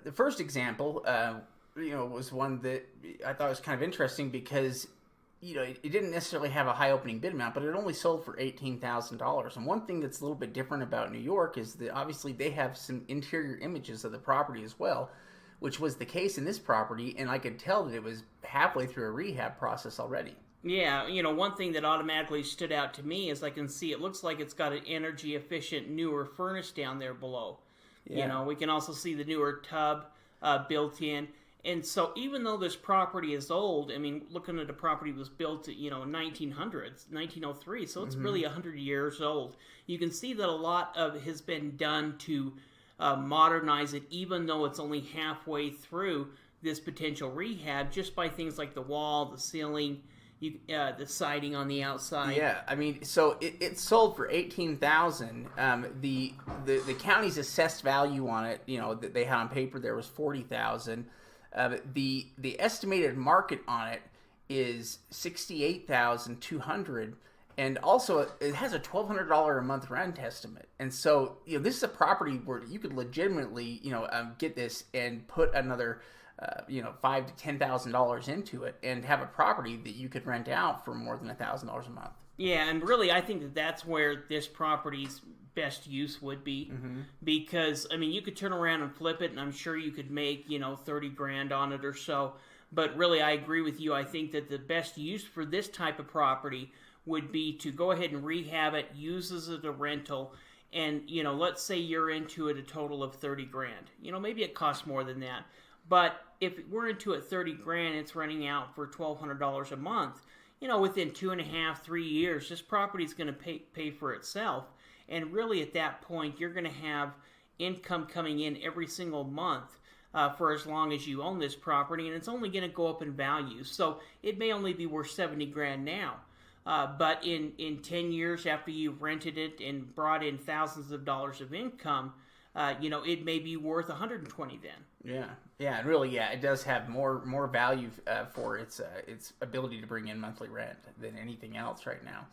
the first example, was one that I thought was kind of interesting because, it didn't necessarily have a high opening bid amount, but it only sold for $18,000. And one thing that's a little bit different about New York is that obviously they have some interior images of the property as well, which was the case in this property, and I could tell that it was halfway through a rehab process already. Yeah, one thing that automatically stood out to me is I can see it looks like it's got an energy efficient newer furnace down there below. Yeah. We can also see the newer tub built in. And so even though this property is old, I mean, looking at the property was built, 1900s, 1903, so it's really 100 years old. You can see that a lot of it has been done to modernize it, even though it's only halfway through this potential rehab, just by things like the wall, the ceiling, the siding on the outside. Yeah, I mean, so it sold for $18,000. The county's assessed value on it, that they had on paper there was $40,000. The estimated market on it is $68,200, and also it has a $1,200 a month rent estimate. And so this is a property where you could legitimately get this and put another $5,000 to $10,000 into it and have a property that you could rent out for more than $1,000 a month. Yeah, and really I think that's where this property's best use would be, because I mean you could turn around and flip it, and I'm sure you could make 30 grand on it or so. But really, I agree with you. I think that the best use for this type of property would be to go ahead and rehab it, use it as a rental, and let's say you're into it a total of 30 grand. Maybe it costs more than that, but if we're into it 30 grand, it's renting out for $1,200 a month. Within 2.5, 3 years, this property is going to pay for itself. And really, at that point, you're going to have income coming in every single month for as long as you own this property, and it's only going to go up in value. So it may only be worth 70 grand now, but in 10 years after you've rented it and brought in thousands of dollars of income, it may be worth 120 then. Yeah, and really, it does have more value for its ability to bring in monthly rent than anything else right now.